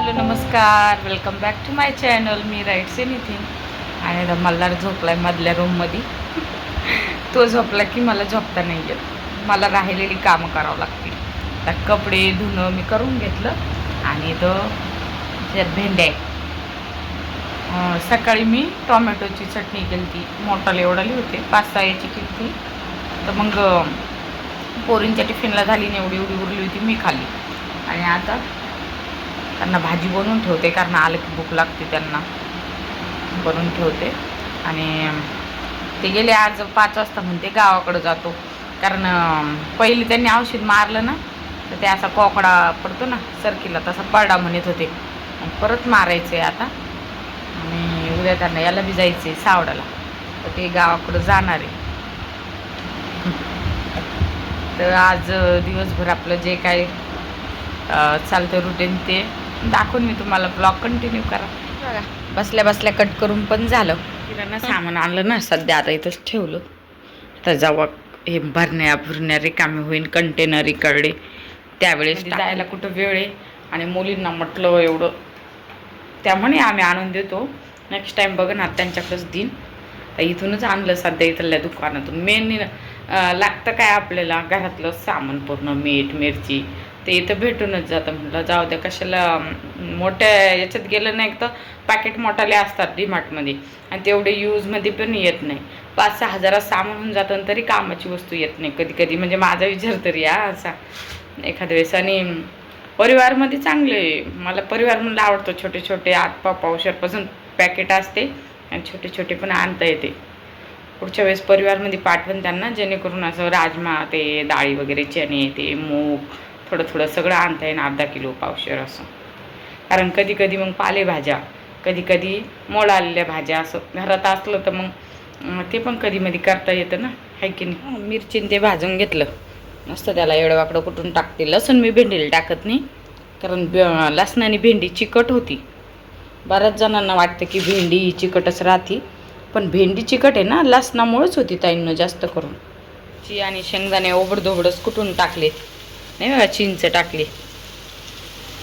Hello नमस्कार, welcome back to my channel. मी writes anything. आणि आता मल्हार झोपलाय मधल्या रूममध्ये. तो झोपला की मला झोपता नाही येत. मला राहिलेली कामं करावं लागतील. आता कपडे धुणं मी करून घेतलं. आणि त्यात भेंड्या आहे. सकाळी मी टोमॅटोची चटणी केली ती मोठाले एवढाली होते 5-6 याची केली ती. तर मग पोरींच्या टिफिनला झाली नाही, एवढी एवढी उरली होती, मी खाल्ली. आणि आता त्यांना भाजी बनवून ठेवते, कारण आलं की भूक लागते त्यांना. बनवून ठेवते. आणि ते गेले आज 5 वाजता, म्हणते गावाकडं जातो. कारण पहिली त्यांनी औषध मारलं ना, तर ते असा कोकडा पडतो ना सरकीला, तसा पडा म्हणत होते. परत मारायचं आहे आता. आणि उद्या त्यांना याला बी जायचं आहे सावडाला, तर ते गावाकडं जाणार आहे. तर आज दिवसभर आपलं जे काय चालतं रुटीन ते दाखवून मी तुम्हाला. ब्लॉग कंटिन्यू करा. बघा, बसल्या बसल्या कट करून पण झालं. किराणा सामान आणलं ना, सध्या आता इथंच ठेवलं. तर जेव्हा हे भरण्या रिकामी होईल कंटेनर इकडे, त्यावेळेस जायला कुठं वेळ आहे. आणि मुलींना म्हटलं एवढं, त्यामुळे आम्ही आणून देतो. नेक्स्ट टाईम बघणार त्यांच्याकडेच देईन. इथूनच आणलं सध्या, इथल्या दुकानातून. मेन लागतं काय आपल्याला घरातलं सामान पूर्ण, मीठ मिरची, ते इथं भेटूनच जातं. म्हटलं जाऊ द्या, कशाला मोठ्या याच्यात गेलं नाही. तर पॅकेट मोठाले असतात डीमार्टमध्ये, आणि तेवढे यूजमध्ये पण येत नाही. 5-6 हजारात सामान होऊन जातं, तरी कामाची वस्तू येत नाही कधी कधी. म्हणजे माझा विचार तरी असा एखाद्या वेळेस. आणि परिवारमध्ये चांगले, मला परिवार म्हणलं आवडतो. छोटे छोटे 8 पावशेरपासून पॅकेट असते, आणि छोटे छोटे पण आणता येते. पुढच्या वेळेस परिवारमध्ये पाठवून त्यांना, जेणेकरून असं राजमा, ते डाळी वगैरे, चणे, ते मूग, थोडं थोडं सगळं आणता येईन. अर्धा किलो पावशेर असं. कारण कधी कधी मग पालेभाज्या, कधी कधी मोड आलेल्या भाज्या, असं घरात असलं तर मग ते पण कधी मधी करता येतं ना, है की नाही. मिरचीन ते भाजून घेतलं मस्त. त्याला एवढं कुठून टाकते. लसूण मी भेंडीला टाकत नाही, कारण लसणाने भेंडी चिकट होती. बऱ्याच जणांना वाटतं की भेंडी ही चिकटच राहते, पण भेंडी चिकट आहे ना लसणामुळेच होती ताईंनं जास्त करून. आणि शेंगदाणे ओबडधोबडच कुठून टाकले, नाही बघा, चिंच टाकली.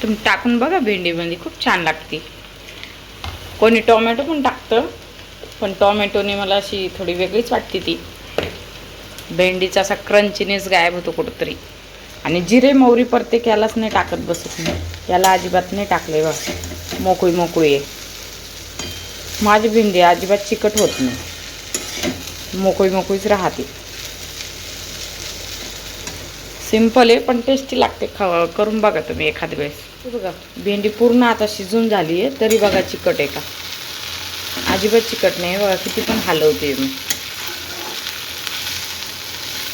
तुम्ही टाकून बघा, भेंडीमध्ये खूप छान लागते. कोणी टोमॅटो पण टाकतं, पण टोमॅटोने मला अशी थोडी वेगळीच वाटते ती. भेंडीचा असा क्रंचीनेस गायब होतो कुठंतरी. आणि जिरे मोहरी प्रत्येक यालाच नाही टाकत बसत नाही, याला अजिबात नाही टाकले बघ. मोकळी आहे माझी भेंडी, अजिबात चिकट होत नाही, मोकळीच राहते. सिंपल आहे पण टेस्टी लागते. करून बघा तुम्ही एखाद्या वेळेस. बघा, भेंडी पूर्ण आता शिजून झाली आहे, तरी बघा चिकट आहे का. अजिबात चिकट नाही बघा, किती पण हलवते मी.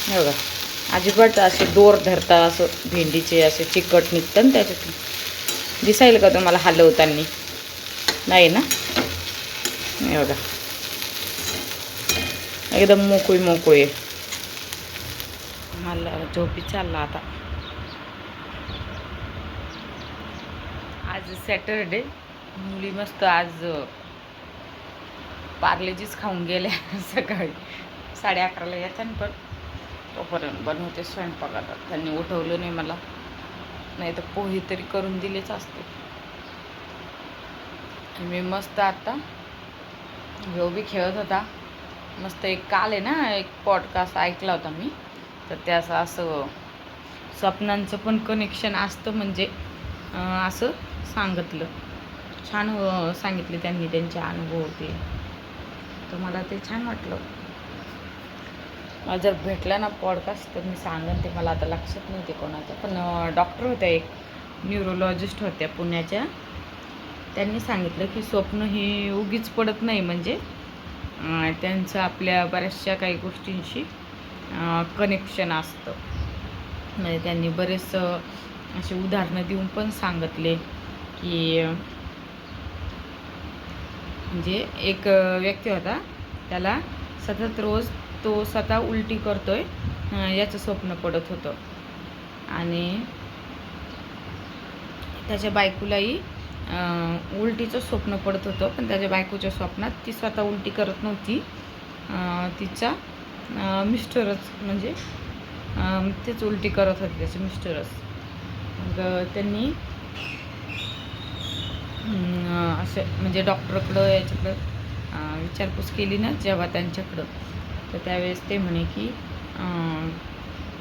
बघा, अजिबात असे दोर धरता असं भेंडीचे असे चिकट निघतं ना त्याच्यातून. दिसायला का तुम्हाला हलवताना? नाही ना. नाही बघा, एकदम मोकळी आहे. मला झोपी चालला आता. आज सॅटरडे. मुली मस्त आज पार्लेजीच खाऊन गेल्या सकाळी 11:30ला यायचं, पण तोपर्यंत बनवते स्वयंपाक. आता त्यांनी उठवलं नाही मला, नाही तर पोहे तरी करून दिलेच असते. मी मस्त आता ह्यो बी खेळत होता मस्त. एक काल आहे ना, एक पॉडकास्ट ऐकला होता मी, तर त्याचं असं स्वप्नांचं पण कनेक्शन असतं, म्हणजे असं सांगितलं. छान सांगितले त्यांनी त्यांचे अनुभव ते. तर मला ते छान वाटलं. मला जर भेटला ना पॉडकास्ट तर मी सांगेन ते. मला आता लक्षात नाही ते कोणाचं, पण डॉक्टर होत्या, एक न्यूरोलॉजिस्ट होत्या पुण्याच्या. त्यांनी सांगितलं की स्वप्न हे उगीच पडत नाही, म्हणजे त्यांचं आपल्या बऱ्याचशा काही गोष्टींशी कनेक्शन असतं. म्हणजे त्यांनी बरेच असे उदाहरणं देऊन पण सांगितले की, म्हणजे एक व्यक्ती होता, त्याला सतत रोज तो स्वतः उलटी करतोय याचं स्वप्न पडत होतं. आणि त्याच्या बायकोलाही उलटीचं स्वप्न पडत होतं, पण त्याच्या बायकोच्या स्वप्नात ती स्वतः उलटी करत नव्हती, तिचा मिस्टरच, म्हणजे तेच उलटी करत होते, त्याचे मिस्टरच. मग त्यांनी असं म्हणजे डॉक्टरकडं याच्याकडं विचारपूस केली ना जेव्हा त्यांच्याकडं, तर त्यावेळेस ते म्हणे की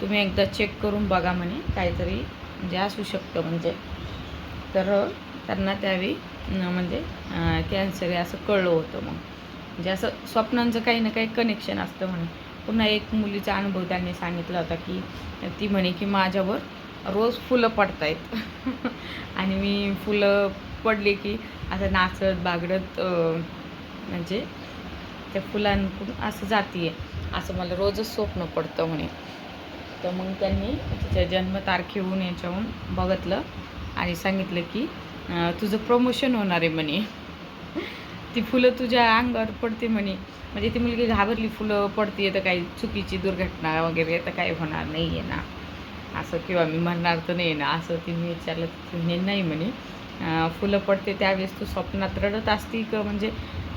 तुम्ही एकदा चेक करून बघा म्हणे, काहीतरी म्हणजे असू शकतं म्हणजे. तर त्यांना त्यावेळी म्हणजे कॅन्सर आहे असं कळलं होतं. मग म्हणजे असं स्वप्नांचं काही ना काही कनेक्शन असतं म्हणे. पुन्हा एक मुलीचा अनुभव त्यांनी सांगितला होता की ती म्हणे की माझ्यावर रोज फुलं पडत आहेत आणि मी फुलं पडली की असं नाचत बागडत म्हणजे त्या फुलांकडून असं जाती आहे असं मला रोजच स्वप्न पडतं म्हणे. तर मग त्यांनी तिच्या जन्मतारखेहून याच्याहून बघितलं आणि सांगितलं की तुझं प्रमोशन होणार आहे म्हणे. ती फुलं तुझ्या अंगावर पडते म्हणे. म्हणजे ती मुलगी घाबरली, फुलं पडते तर काही चुकीची दुर्घटना वगैरे तर काही होणार नाही आहे ना असं, किंवा मी म्हणणार तर नाही ना असं तिने विचारलं. तिने नाही म्हणे, फुलं पडते त्यावेळेस तू स्वप्नात रडत असती का म्हणजे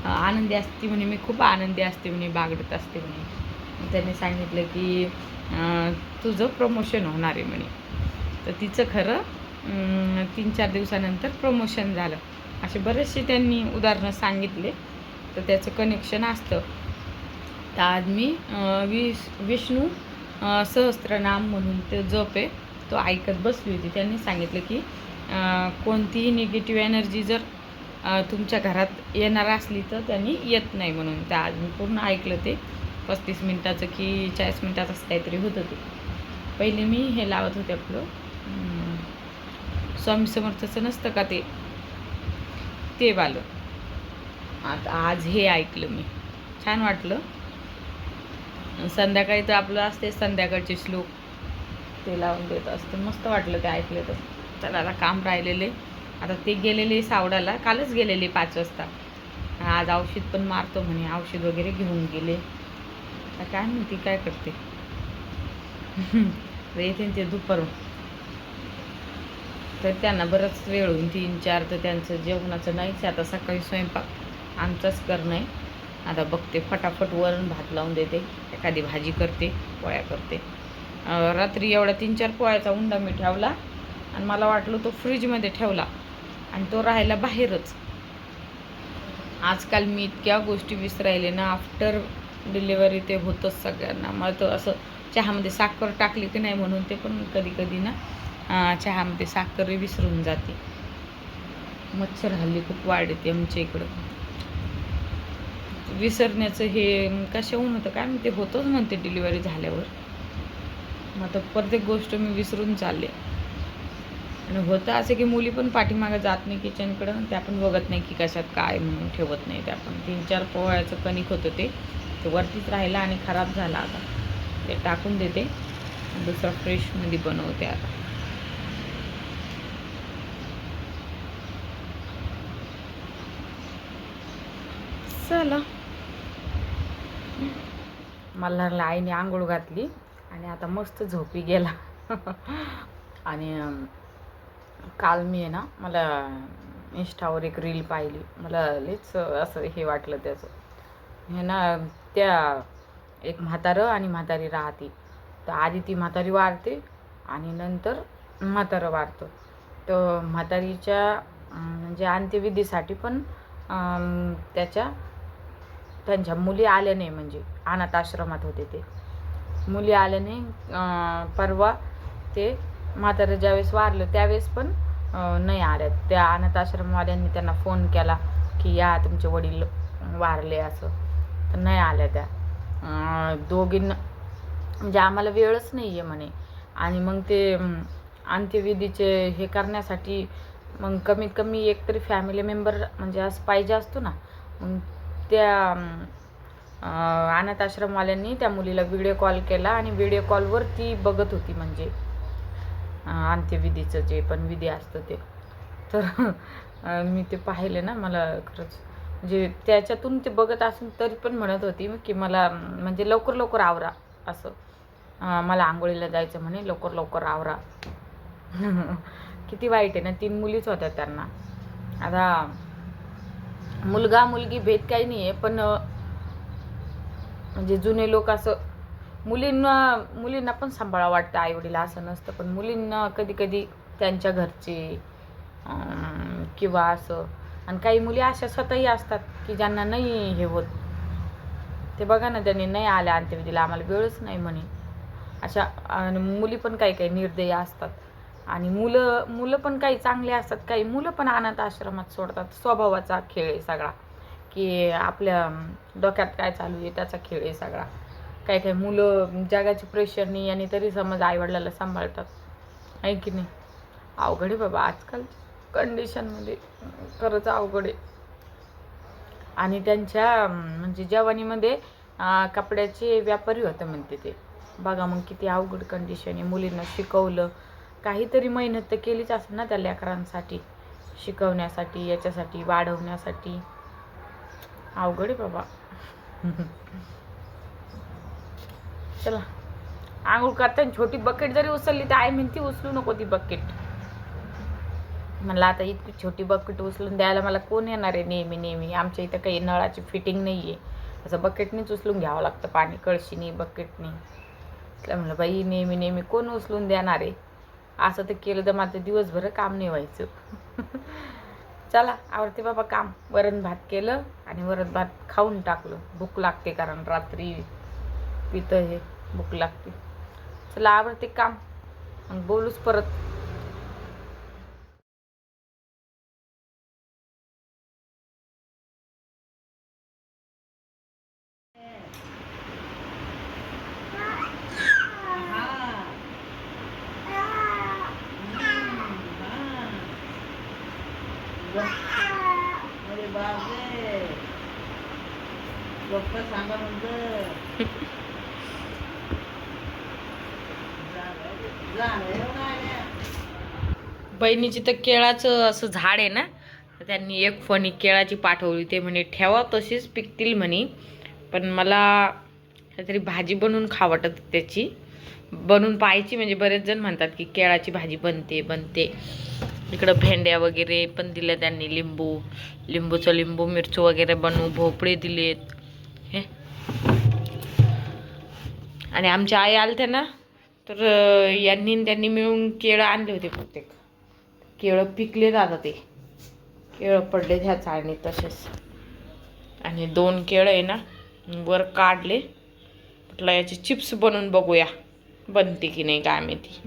आनंदी असती म्हणे. मी खूप आनंदी असते म्हणे, बागडत असते म्हणे. त्यांनी सांगितलं की तुझं प्रमोशन होणार आहे म्हणे. तर तिचं खरं 3-4 दिवसानंतर प्रमोशन झालं. असे बरेचसे त्यांनी उदाहरणं सांगितले, तर त्याचं कनेक्शन असतं. तर आज मी विष्णू सहस्त्रनाम म्हणून ते जप आहे तो ऐकत बसली होती. त्यांनी सांगितलं की कोणतीही निगेटिव्ह एनर्जी जर तुमच्या घरात येणार असली तर त्यांनी येत नाही म्हणून. त्या आज मी पूर्ण ऐकलं ते 35 मिनटाचं की 40 मिनटाचं असं काहीतरी होतं ते. पहिले मी हे लावत होते आपलं स्वामी समर्थाचं नसतं का ते वालं. आता आज हे ऐकलं मी, छान वाटलं. संध्याकाळी तर आपलं असते संध्याकाळचे श्लोक ते लावून देत असते, मस्त वाटलं ते ऐकलं तर. चला आता काम राहिलेले, आता ते गेलेले सावडाला, कालच गेलेले 5 वाजता. आज औषध पण मारतो म्हणे, औषध वगैरे घेऊन गेले. आता काय म्हणते काय करते येते ते दुपारून. तर त्यांना बरंच वेळ होईल 3-4, तर त्यांचं जेवणाचं नाहीच. आता सकाळी स्वयंपाक आमचाच करणं आहे. आता बघते फटाफट वरण भात लावून देते, एखादी भाजी करते, पोळ्या करते. रात्री एवढा 3-4 पोळ्याचा उंडा मी ठेवला आणि मला वाटलं तो फ्रीजमध्ये ठेवला आणि तो राहायला बाहेरच. आजकाल मी इतक्या गोष्टी विसरायले ना, आफ्टर डिलिव्हरी ते होतंच सगळ्यांना. मला तर असं चहामध्ये साखर टाकली की नाही म्हणून ते पण कधी कधी ना चहामध्ये साखर विसरून जाते. मच्छर हल्ली खूप वाढते आमच्या इकडं. विसरण्याचं हे कशाहून होतं काय म्हणते, होतंच म्हणते डिलिव्हरी झाल्यावर. मग आता प्रत्येक गोष्ट मी विसरून चालले. आणि होतं असं की मुली पण पाठीमागं जात नाही किचनकडं, त्या पण बघत नाही की कशात काय म्हणून ठेवत नाही. त्या पण 3-4 पोळ्याचं कणिक होतं ते वरतीच राहिलं आणि खराब झालं. आता ते टाकून देते, दुसरा फ्रेशमध्ये बनवते आता. चला, मला आईने आंघोळ घातली आणि आता मस्त झोपी गेला आणि काल मी आहे ना, मला इंस्टावर एक रील पाहिली, मला लईच असं हे वाटलं त्याचं. हे ना, त्या एक म्हातारं आणि म्हातारी राहते. तर आधी ती म्हातारी वारते आणि नंतर म्हातारं वारतं. तर म्हातारीच्या म्हणजे अंत्यविधीसाठी पण त्यांच्या मुली आल्या नाही, म्हणजे अनाथ आश्रमात होते ते. मुली आल्या नाही. परवा ते म्हातारं ज्यावेळेस वारलं त्यावेळेस पण नाही आल्या. त्या अनाथ आश्रमवाल्यांनी त्यांना फोन केला की या तुमचे वडील वारले असं, तर नाही आल्या त्या दोघींना. म्हणजे आम्हाला वेळच नाही आहे म्हणे. आणि मग ते अंत्यविधीचे हे करण्यासाठी मग कमीत कमी एक तरी फॅमिली मेंबर म्हणजे असं पाहिजे असतो ना. मग त्या अनाथ आश्रमवाल्यांनी त्या मुलीला व्हिडिओ कॉल केला आणि व्हिडिओ कॉलवर ती बघत होती म्हणजे अंत्यविधीचं जे पण विधी असतं ते. तर मी ते पाहिले ना, मला खरंच म्हणजे त्याच्यातून ते बघत असून तरी पण म्हणत होती की मला म्हणजे लवकर लवकर आवरा असं. मला आंघोळीला जायचं म्हणे, लवकर लवकर आवरा. किती वाईट आहे ना. 3 मुलीच होत्या त्यांना. आता मुलगा मुलगी भेद काही नाही आहे, पण म्हणजे जुने लोक असं मुलींना पण सांभाळा वाटतं आईवडीला, असं नसतं. पण मुलींना कधी कधी त्यांच्या घरचे किंवा असं आणि काही मुली अशा स्वतःही असतात की ज्यांना नाही हे होत. ते बघा ना, त्यांनी नाही आल्या अंत्यविधीला, आम्हाला वेळच नाही म्हणे. अशा आणि मुली पण काही काही निर्दयी असतात. आणि मुलं पण काही चांगले असतात, काही मुलं पण अनाथ आश्रमात सोडतात. स्वभावाचा खेळ आहे सगळा, की आपल्या डोक्यात काय चालू आहे त्याचा खेळ आहे सगळा. काही काही मुलं जगाची प्रेशरनी आणि तरी समज आईवडिलाला सांभाळतात, आहे की नाही. अवघड आहे बाबा आजकाल कंडिशनमध्ये, खरंच अवघड आहे. आणि त्यांच्या म्हणजे जवानीमध्ये कपड्याचे व्यापारी होते म्हणते ते. बघा मग किती अवघड कंडिशन आहे. मुलींना शिकवलं, काहीतरी मेहनत तर केलीच असेल ना त्या लेकरांसाठी, शिकवण्यासाठी, याच्यासाठी, वाढवण्यासाठी. अवघड आहे बाबा. चला, आंघोळ करताना छोटी बकेट जरी उचलली तर आई म्हणती उचलू नको ती बकेट. म्हणलं आता इतकी छोटी बकेट उचलून द्यायला मला कोण येणार आहे नेहमी नेहमी. आमच्या इथं काही नळाची फिटिंग नाही आहे, असं बकेटनीच उचलून घ्यावं लागतं पाणी, कळशीनी बकेटनी. तर म्हणलं बाई नेहमी नेहमी कोण उचलून देणार आहे. असं तर केलं तर मात्र दिवसभर काम नाही व्हायचं. चला आवडते बाबा काम. वरण भात केलं आणि वरण भात खाऊन टाकलं. भूक लागते कारण रात्री पितं हे, भूक लागते. चला आवडते काम, मग बोलूच परत. अरे बाप रे, पप्पा सांगा म्हणतं. बहिणीची तर केळाचं असं झाड आहे ना, तर त्यांनी एक फणी केळाची पाठवली. ते म्हणे ठेवा तशीच पिकतील म्हणे, पण मला काहीतरी भाजी बनवून खा वाटत त्याची, बनवून पाहायची. म्हणजे बरेच जण म्हणतात की केळाची भाजी बनते. इकडं भेंड्या वगैरे पण दिल्या त्यांनी, लिंबू मिरचू वगैरे बनवू, भोपळे दिलेत हे. आणि आमच्या आई आलत्या ना, तर त्यांनी मिळून केळं आणले होते प्रत्येक. केळं पिकलेत आता, ते केळं पडले ह्या चाळणीत तसेच. आणि 2 केळं आहे ना वर काढले. म्हटलं याचे चिप्स बनवून बघूया बनते की नाही काय माहिती.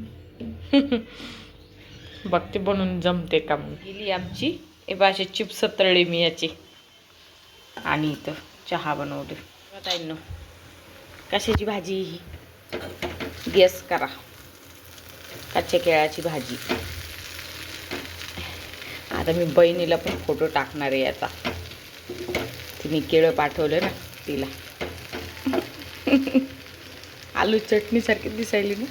बघते बनवून जमते का. मग गेली आमची ए बाशे चिप्स तळले मी याचे. आणि इथं चहा बनवते. ताईंनो, कशाची भाजी ही गेस करा. कच्च्या केळाची भाजी. आता मी बहिणीला पण फोटो टाकणार आहे याचा. तिने केळं पाठवलं ना तिला. आलू चटणी सारखी दिसायली ना.